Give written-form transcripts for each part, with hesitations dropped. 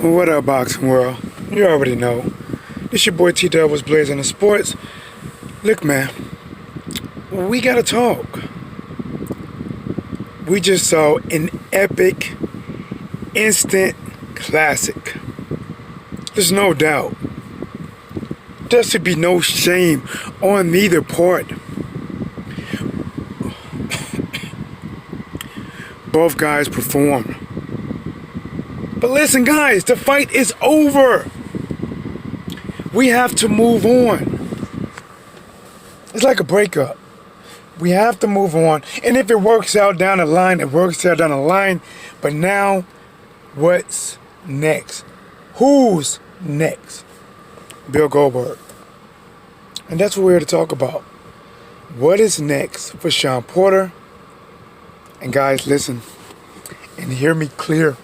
What up, boxing world? You already know. This your boy T-Dub was blazing the sports. Look, man, we gotta talk. We just saw an epic, instant classic. There's no doubt. There should be no shame on neither part. Both guys performed. But listen, guys, the fight is over. We have to move on. It's like a breakup. We have to move on. And if it works out down the line, it works out down the line. But now, what's next? Who's next? Bill Goldberg. And that's what we're here to talk about. What is next for Shawn Porter? And guys, listen and hear me clear.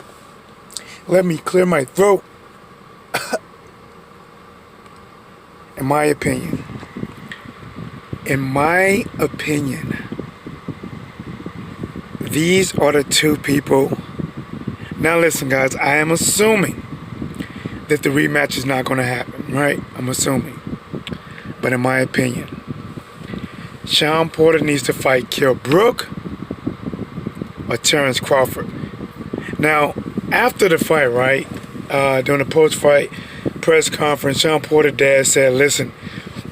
Let me clear my throat. In my opinion, these are the two people. Now listen, guys, I am assuming that the rematch is not going to happen, right? I'm assuming. But in my opinion, Shawn Porter needs to fight Kell Brook or Terence Crawford. Now, after the fight, right, during the post-fight press conference, Shawn Porter's dad said, listen,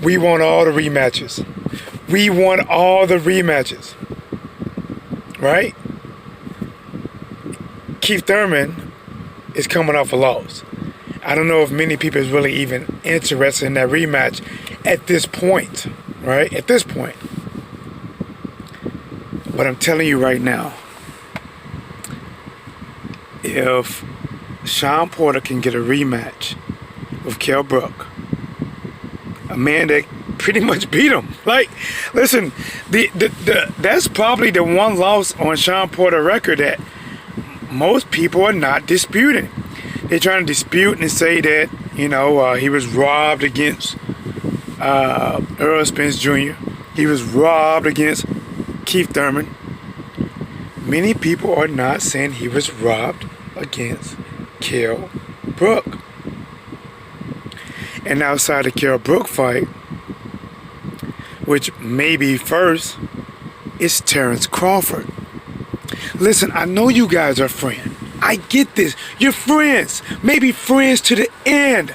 we want all the rematches. We want all the rematches. Right? Keith Thurman is coming off a loss. I don't know if many people is really even interested in that rematch at this point. Right? At this point. But I'm telling you right now, if Shawn Porter can get a rematch with Kell Brook, a man that pretty much beat him. Like, listen, that's probably the one loss on Shawn Porter's record that most people are not disputing. They're trying to dispute and say that, you know, he was robbed against Errol Spence Jr. He was robbed against Keith Thurman. Many people are not saying he was robbed against Kell Brook. And outside the Kell Brook fight, which may be first, is Terence Crawford. Listen, I know you guys are friends. I get this. You're friends. Maybe friends to the end.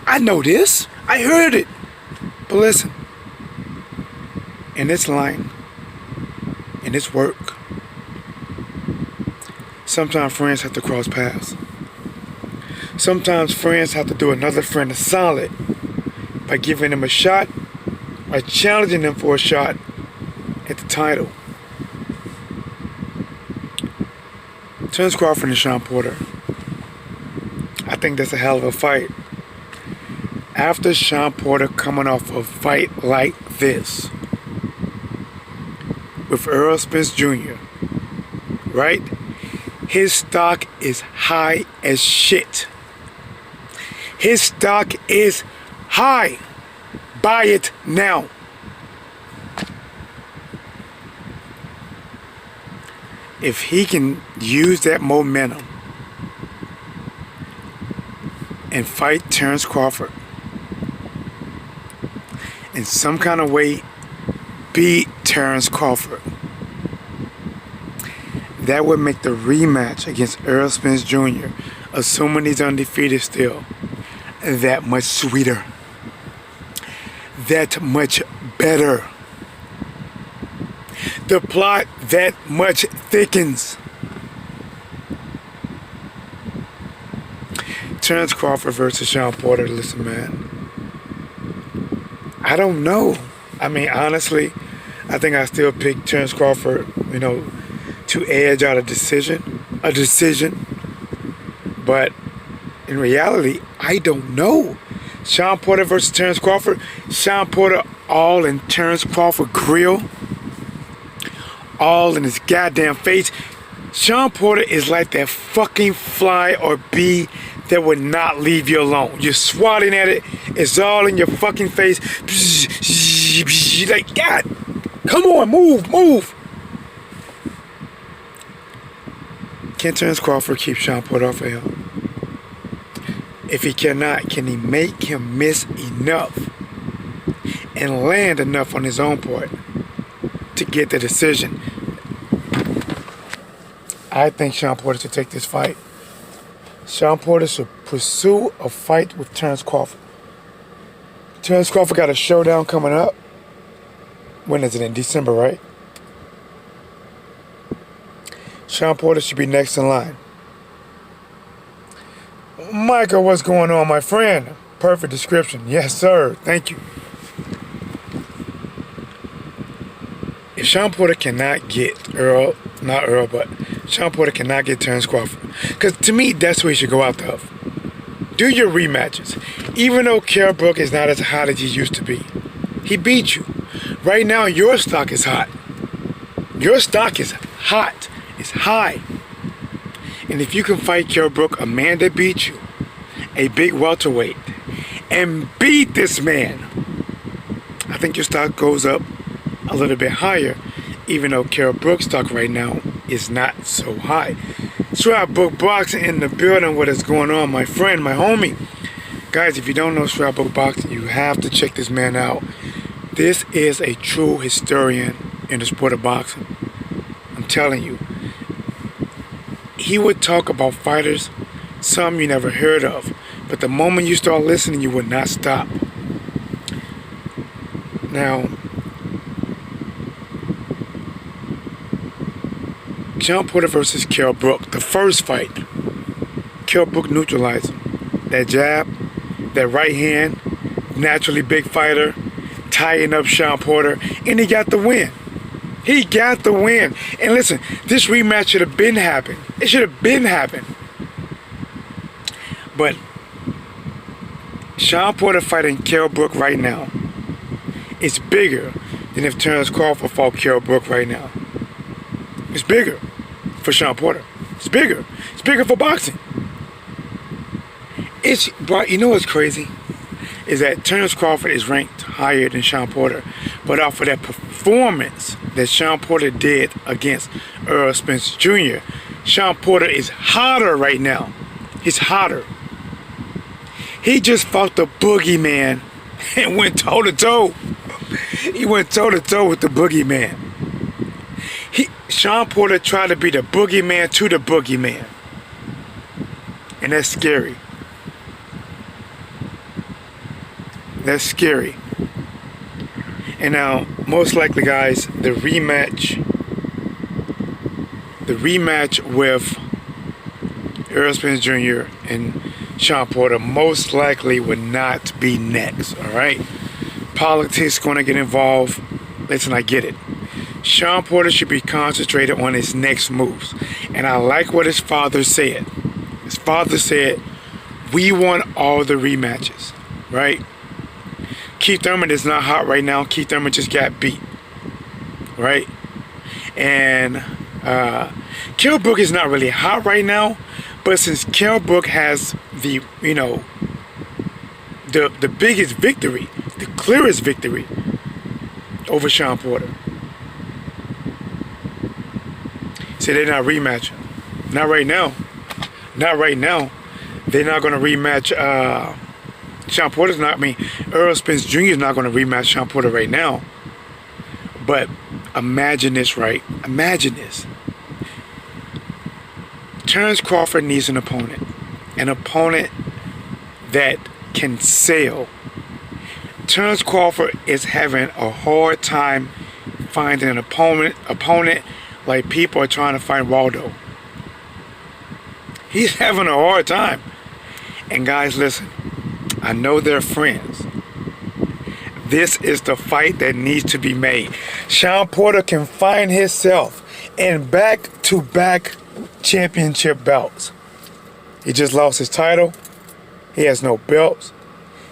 I know this. I heard it. But listen, in this line, in this work, sometimes friends have to cross paths. Sometimes friends have to do another friend a solid by giving them a shot, by challenging them for a shot at the title. Terence Crawford and Shawn Porter. I think that's a hell of a fight. After Shawn Porter coming off a fight like this with Errol Spence Jr., right? His stock is high as shit. His stock is high. Buy it now. If he can use that momentum and fight Terence Crawford in some kind of way, beat Terence Crawford, that would make the rematch against Errol Spence Jr., assuming he's undefeated still, that much sweeter, that much better. The plot that much thickens. Terence Crawford versus Shawn Porter. Listen, man, I don't know. I mean, honestly, I think I still pick Terence Crawford, you know, to edge out a decision. But in reality, I don't know. Shawn Porter versus Terence Crawford. Shawn Porter all in Terence Crawford grill. All in his goddamn face. Shawn Porter is like that fucking fly or bee that would not leave you alone. You're swatting at it. It's all in your fucking face. Like, God, come on, move. Can Terence Crawford keep Shawn Porter off of him? If he cannot, can he make him miss enough and land enough on his own part to get the decision? I think Shawn Porter should take this fight. Shawn Porter should pursue a fight with Terence Crawford. Terence Crawford got a showdown coming up. When is it? In December, right? Shawn Porter should be next in line. Michael, what's going on, my friend? Perfect description. Yes, sir. Thank you. If Shawn Porter cannot get Errol, not Errol, but Shawn Porter cannot get Terence Crawford, because to me, that's where he should go out of. Do your rematches. Even though Kell Brook is not as hot as he used to be, he beat you. Right now, your stock is hot. Your stock is hot. It's high. And if you can fight Kell Brook, a man that beat you, a big welterweight, and beat this man, I think your stock goes up a little bit higher, even though Kell Brook's stock right now is not so high. Scrapbook Boxing in the building. What is going on, my friend, my homie? Guys, if you don't know Scrapbook Boxing, you have to check this man out. This is a true historian in the sport of boxing. I'm telling you. He would talk about fighters, some you never heard of, but the moment you start listening, you would not stop. Now, Shawn Porter versus Kell Brook, the first fight, Kell Brook neutralized him. That jab, that right hand, naturally big fighter, tying up Shawn Porter, and he got the win. He got the win. And listen, this rematch should have been happened. It should have been happened. But Shawn Porter fighting Kell Brook right now is bigger than if Terence Crawford fought Kell Brook right now. It's bigger for Shawn Porter. It's bigger. It's bigger for boxing. You know what's crazy? Is that Terence Crawford is ranked higher than Shawn Porter. But off of that performance that Shawn Porter did against Errol Spence Jr., Shawn Porter is hotter right now. He's hotter. He just fought the boogeyman and went toe-to-toe. He went toe-to-toe with the boogeyman. Shawn Porter tried to be the boogeyman to the boogeyman. And that's scary. That's scary. And now, most likely, guys, the rematch with Errol Spence Jr. and Shawn Porter most likely would not be next, all right? Politics going to get involved. Listen, I get it. Shawn Porter should be concentrated on his next moves. And I like what his father said. His father said, we want all the rematches, right? Keith Thurman is not hot right now. Keith Thurman just got beat, right? And Kell Brook is not really hot right now, but since Kell Brook has the biggest victory, the clearest victory over Shawn Porter, so they're not rematching. Not right now. Not right now. They're not going to rematch. Shawn Porter's not. Errol Spence Jr. is not going to rematch Shawn Porter right now. But imagine this, right? Imagine this. Terence Crawford needs an opponent. An opponent that can sell. Terence Crawford is having a hard time finding an opponent like people are trying to find Waldo. He's having a hard time. And guys, listen. I know they're friends. This is the fight that needs to be made. Shawn Porter can find himself in back-to-back championship belts. He just lost his title. He has no belts.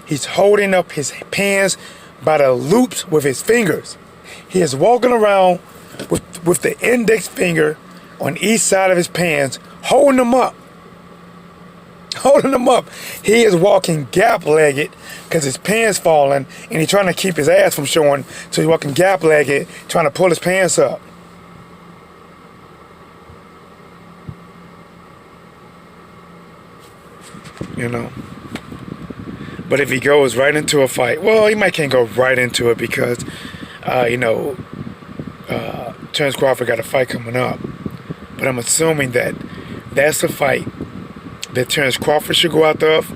He's holding up his pants by the loops with his fingers. He is walking around with the index finger on each side of his pants, holding them up. Holding him up. He is walking gap-legged because his pants falling, and he's trying to keep his ass from showing, so he's walking gap-legged, trying to pull his pants up. you know. But if he goes right into a fight, well, he might can't go right into it because, Terence Crawford got a fight coming up. But I'm assuming that that's the fight that Terence Crawford should go out of.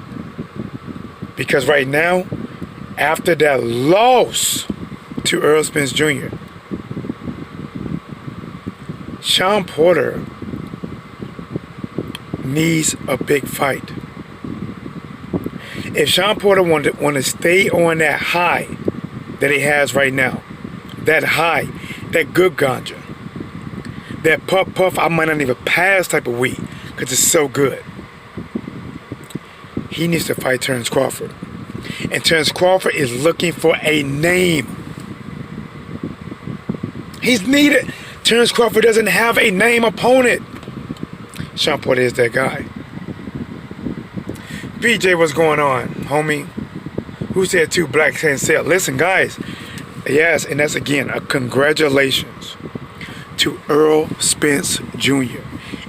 Because right now, after that loss to Errol Spence Jr., Shawn Porter needs a big fight. If Shawn Porter want to stay on that high that he has right now, that high, that good ganja, that puff, I might not even pass type of weed because it's so good, he needs to fight Terence Crawford. And Terence Crawford is looking for a name. He's needed. Terence Crawford doesn't have a name opponent. Shawn Porter is that guy. BJ, what's going on, homie? Who said two black and said, listen, guys. Yes, and that's again a congratulations to Errol Spence Jr.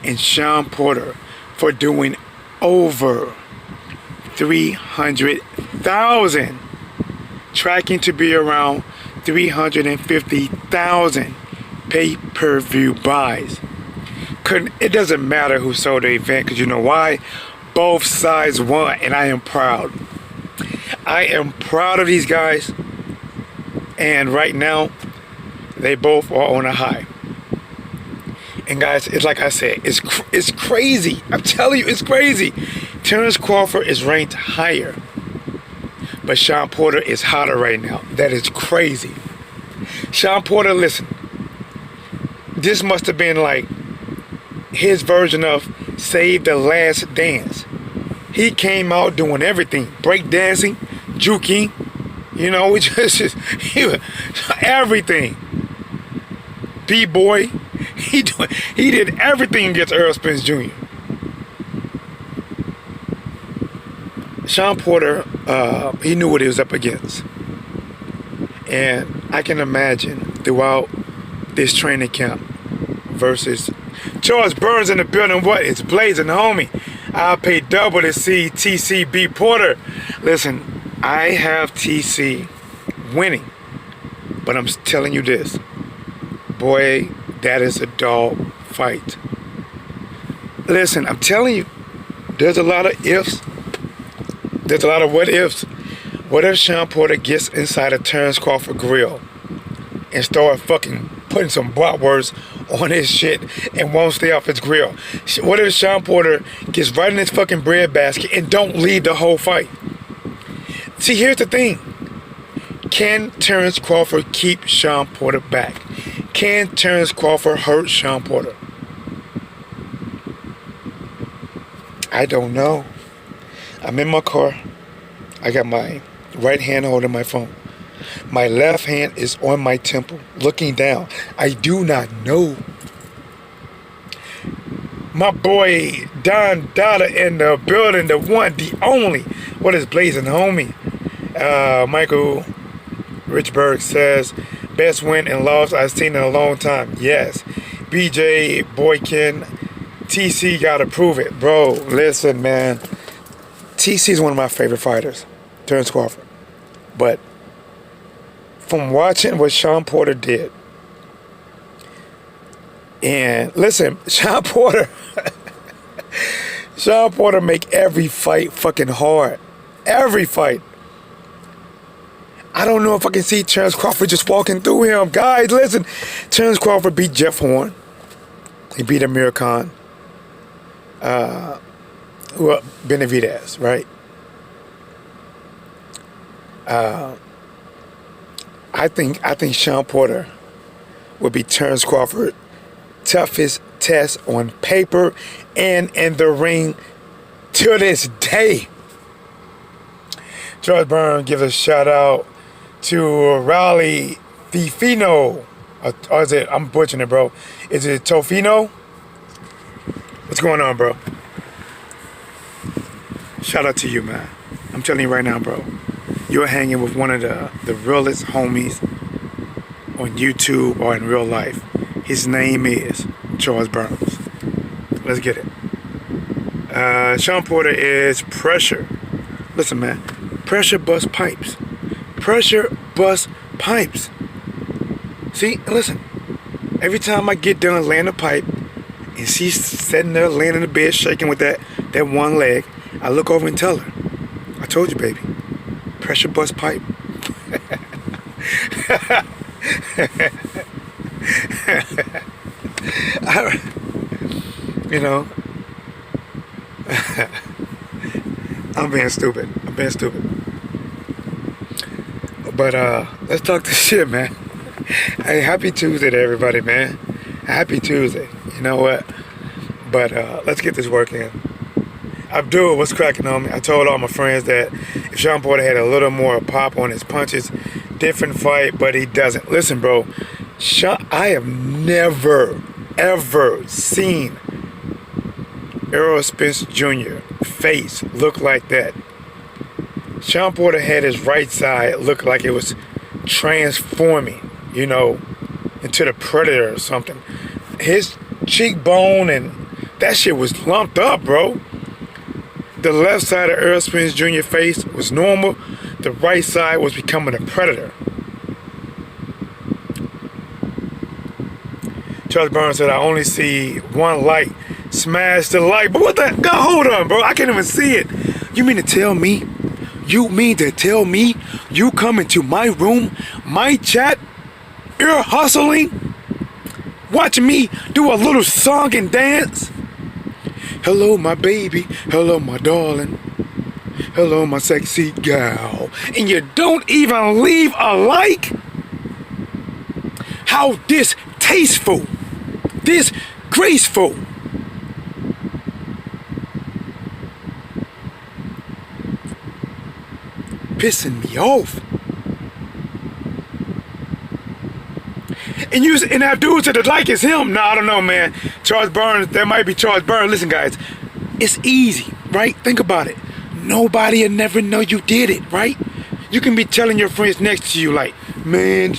and Shawn Porter for doing over 300,000, tracking to be around 350,000 pay-per-view buys. It doesn't matter who sold the event, because you know why? Both sides won, and I am proud. I am proud of these guys, and right now they both are on a high. And guys, it's like I said, it's crazy. I'm telling you, it's crazy. Terence Crawford is ranked higher, but Shawn Porter is hotter right now. That is crazy. Shawn Porter, listen, this must have been like his version of Save the Last Dance. He came out doing everything, break dancing, juking, everything. B-boy, he did everything against Errol Spence Jr. Shawn Porter, he knew what he was up against. And I can imagine throughout this training camp versus George Burns in the building. What? It's blazing, homie. I'll pay double to see TC beat Porter. Listen, I have TC winning. But I'm telling you this. Boy, that is a dog fight. Listen, I'm telling you, there's a lot of ifs. There's a lot of what ifs. What if Shawn Porter gets inside of Terence Crawford grill and start fucking putting some bratwurst on his shit and won't stay off his grill? What if Shawn Porter gets right in his fucking bread basket and don't leave the whole fight? See, here's the thing. Can Terence Crawford keep Shawn Porter back? Can Terence Crawford hurt Shawn Porter? I don't know. I'm in my car. I got my right hand holding my phone. My left hand is on my temple, looking down. I do not know. My boy Don Dada in the building, the one, the only. What is blazing, homie? Michael Richburg says, best win and loss I've seen in a long time. Yes. BJ Boykin, TC gotta prove it. Bro, listen, man. TC is one of my favorite fighters, Terence Crawford. But from watching what Shawn Porter did, and listen, Shawn Porter make every fight fucking hard. Every fight. I don't know if I can see Terence Crawford just walking through him. Guys, listen. Terence Crawford beat Jeff Horn. He beat Amir Khan. Benavidez, right? I think Shawn Porter would be Terence Crawford toughest test on paper and in the ring to this day. George Burns gives a shout out to Raleigh Fifino. Or is it, I'm butchering it, bro. Is it Tofino? What's going on, bro? Shout out to you, man. I'm telling you right now, bro. You're hanging with one of the realest homies on YouTube or in real life. His name is George Burns. Let's get it. Shawn Porter is pressure. Listen, man. Pressure bust pipes. Pressure bust pipes. See, listen. Every time I get done laying a pipe, and she's sitting there laying in the bed shaking with that one leg, I look over and tell her, I told you, baby. Pressure bust pipe. You know, I'm being stupid. But let's talk this shit, man. Hey, happy Tuesday to everybody, man. Happy Tuesday. You know what? But let's get this work in. Abdul was cracking on me. I told all my friends that if Shawn Porter had a little more pop on his punches, different fight, but he doesn't. Listen, bro, I have never, ever seen Errol Spence Jr. face look like that. Shawn Porter had his right side look like it was transforming, you know, into the Predator or something. His cheekbone and that shit was lumped up, bro. The left side of Errol Spence Jr. face was normal. The right side was becoming a Predator. Charles Burns said, I only see one light. Smash the light. But what the? God, hold on, bro. I can't even see it. You mean to tell me? You come into my room, my chat, you're hustling, watching me do a little song and dance? Hello, my baby. Hello, my darling. Hello, my sexy gal. And you don't even leave a like? How distasteful. Disgraceful. Pissing me off. And that dude said the like is him. No, I don't know, man. Charles Burns, that might be Charles Burns. Listen, guys, it's easy, right? Think about it. Nobody will never know you did it, right? You can be telling your friends next to you like, man,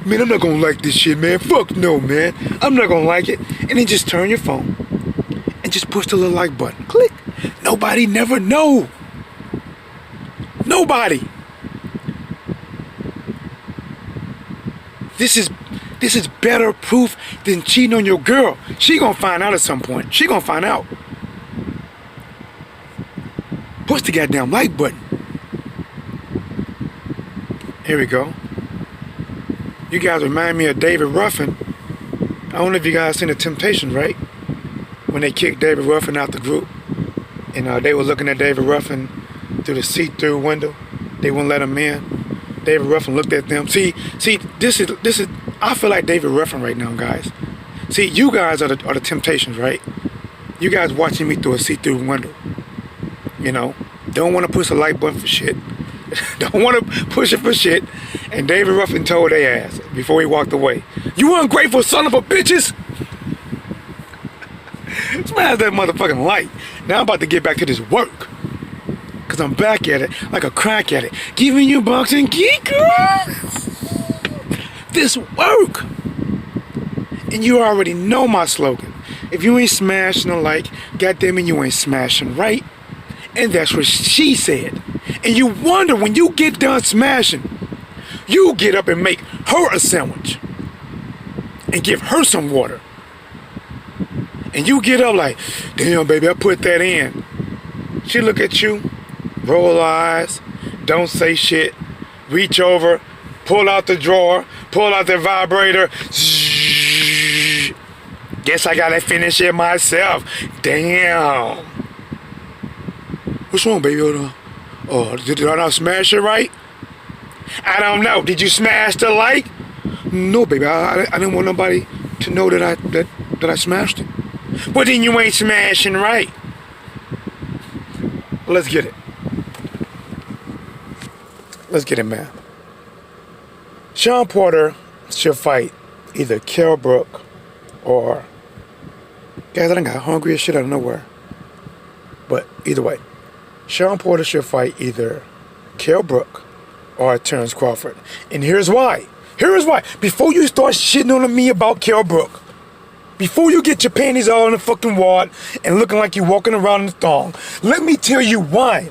I'm not gonna like this shit, man. Fuck no, man. I'm not gonna like it. And then just turn your phone and just push the little like button. Click. Nobody never know. Nobody. This is better proof than cheating on your girl. She gonna find out at some point. She gonna find out. Push the goddamn like button. Here we go. You guys remind me of David Ruffin. I don't know if you guys seen The Temptations, right? When they kicked David Ruffin out the group. And they were looking at David Ruffin through the see-through window. They wouldn't let him in. David Ruffin looked at them. See, this is. I feel like David Ruffin right now, guys. See, you guys are the Temptations, right? You guys watching me through a see-through window. You know, don't want to push a like button for shit. Don't want to push it for shit. And David Ruffin told their ass before he walked away, "You ungrateful son of a bitches!" Smash that motherfucking light. Now I'm about to get back to this work. Cause I'm back at it like a crack at it. Giving you bucks and geekers. This work. And you already know my slogan. If you ain't smashing a like, goddamn it, you ain't smashing right. And that's what she said. And you wonder when you get done smashing, you get up and make her a sandwich. And give her some water. And you get up like, damn baby, I put that in. She look at you, roll her eyes, don't say shit, reach over, pull out the drawer, pull out the vibrator. Zzz, guess I gotta finish it myself. Damn. What's wrong, baby? Oh, did I not smash it right? I don't know. Did you smash the like? No, baby. I didn't want nobody to know that I smashed it. Well, then you ain't smashing right. Let's get it. Let's get it, man. Shawn Porter should fight either Kell Brook or... Guys, I done got hungry as shit out of nowhere. But either way, Shawn Porter should fight either Kell Brook or Terence Crawford. And here's why. Here's why. Before you start shitting on me about Kell Brook, before you get your panties all in the fucking wad and looking like you're walking around in the thong, let me tell you why.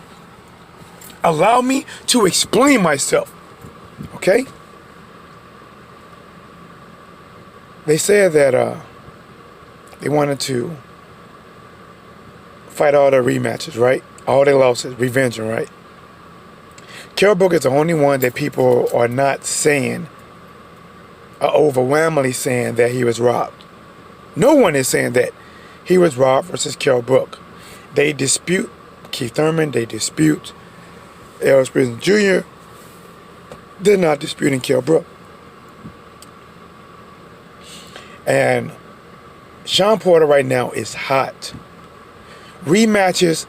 Allow me to explain myself. Okay? They said that they wanted to fight all their rematches, right? All their losses, revenging, right? Kell Brook is the only one that people are not saying, overwhelmingly saying that he was robbed. No one is saying that he was robbed versus Kell Brook. They dispute Keith Thurman. They dispute Errol Spence Jr. They're not disputing Kell Brook. And Shawn Porter right now is hot. Rematches,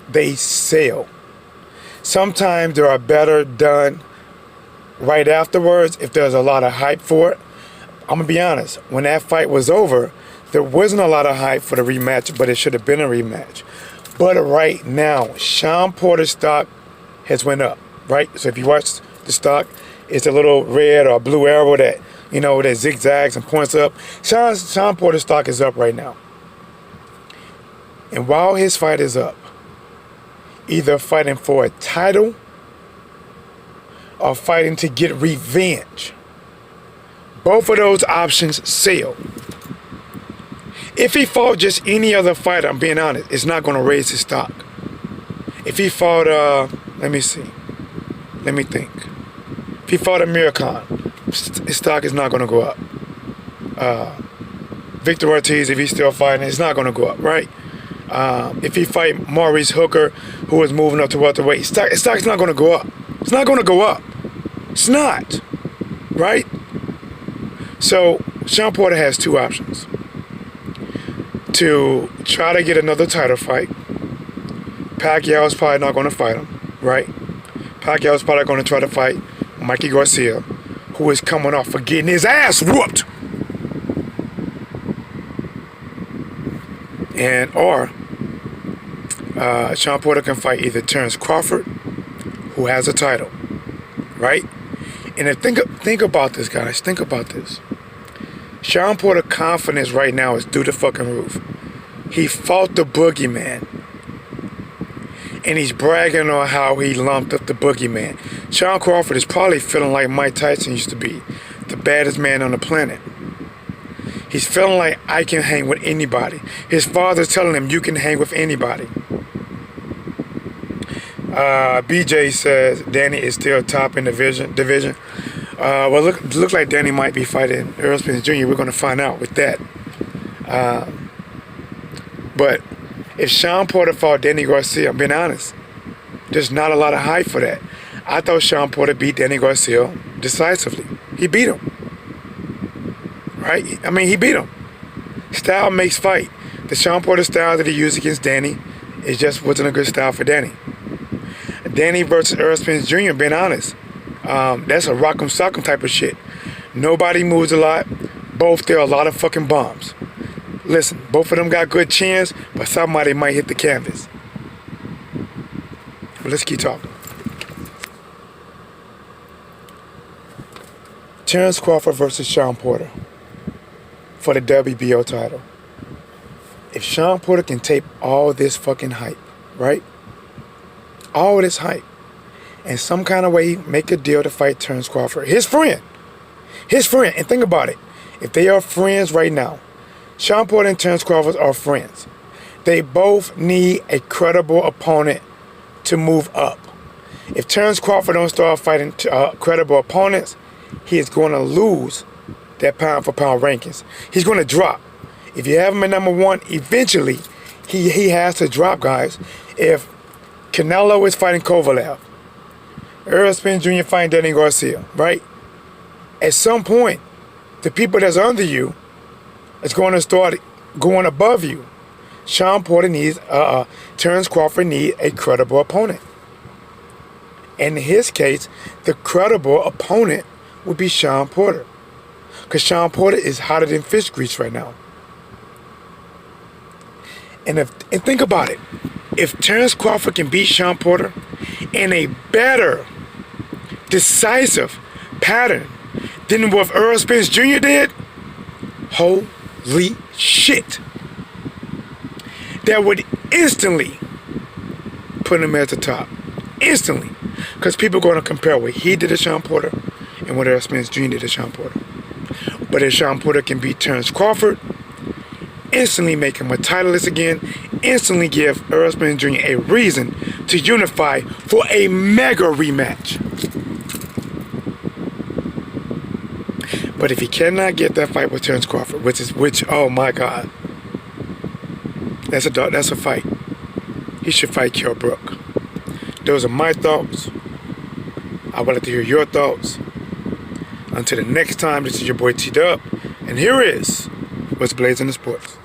they sell. Sometimes they are better done right afterwards if there's a lot of hype for it. I'm going to be honest. When that fight was over, there wasn't a lot of hype for the rematch, but it should have been a rematch. But right now, Shawn Porter's stock has went up, right? So if you watch the stock, it's a little red or blue arrow that, you know, that zigzags and points up. Shawn Porter's stock is up right now. And while his fight is up, either fighting for a title or fighting to get revenge, both of those options sell. If he fought just any other fighter, I'm being honest, it's not going to raise his stock. If he fought, let me see. Let me think. If he fought Amir Khan, his stock is not going to go up. Victor Ortiz, if he's still fighting, it's not going to go up, right? If he fight Maurice Hooker, who is moving up to welterweight, his stock's not going to go up. It's not going to go up. It's not, right? So Shawn Porter has two options: to try to get another title fight. Pacquiao's probably not going to fight him, right? Pacquiao's probably going to try to fight Mikey Garcia, who is coming off of getting his ass whooped. And or Shawn Porter can fight either Terence Crawford, who has a title, right? And if think about this, guys. Think about this. Shawn Porter's confidence right now is through the fucking roof. He fought the boogeyman, and he's bragging on how he lumped up the boogeyman. Shawn Crawford is probably feeling like Mike Tyson used to be, the baddest man on the planet. He's feeling like I can hang with anybody. His father's telling him you can hang with anybody. BJ says Danny is still top in the division. Well, looks like Danny might be fighting Errol Spence Jr. We're going to find out with that. But if Shawn Porter fought Danny Garcia, I'm being honest, there's not a lot of hype for that. I thought Shawn Porter beat Danny Garcia decisively. He beat him. Right? I mean, he beat him. Style makes fight. The Shawn Porter style that he used against Danny, it just wasn't a good style for Danny. Danny versus Errol Spence Jr., being honest, that's a rock'em sock'em type of shit. Nobody moves a lot. Both throw a lot of fucking bombs. Listen, both of them got good chins, but somebody might hit the canvas. But let's keep talking. Terence Crawford versus Shawn Porter for the WBO title. If Shawn Porter can tape all this fucking hype, right? All this hype, and some kind of way make a deal to fight Terence Crawford, his friend. And think about it. If they are friends right now, Shawn Porter and Terence Crawford are friends. They both need a credible opponent to move up. If Terence Crawford don't start fighting credible opponents, he is going to lose that pound-for-pound rankings. He's going to drop. If you have him at number one, eventually he has to drop, guys. If Canelo is fighting Kovalev, Errol Spence Jr. fighting Danny Garcia, right? At some point, the people that's under you is going to start going above you. Shawn Porter needs, Terence Crawford needs a credible opponent. In his case, the credible opponent would be Shawn Porter. Because Shawn Porter is hotter than fish grease right now. And think about it. If Terence Crawford can beat Shawn Porter in a better, decisive pattern than what Errol Spence Jr. did, holy shit. That would instantly put him at the top. Instantly. Because people are going to compare what he did to Shawn Porter and what Errol Spence Jr. did to Shawn Porter. But if Shawn Porter can beat Terence Crawford, instantly make him a titleist again, instantly give Errol Spence Jr. a reason to unify for a mega rematch. But if he cannot get that fight with Terence Crawford, which oh my God, that's a fight. He should fight Kell Brook. Those are my thoughts. I would like to hear your thoughts. Until the next time, this is your boy T-Dub, and here is What's Blazing the Sports.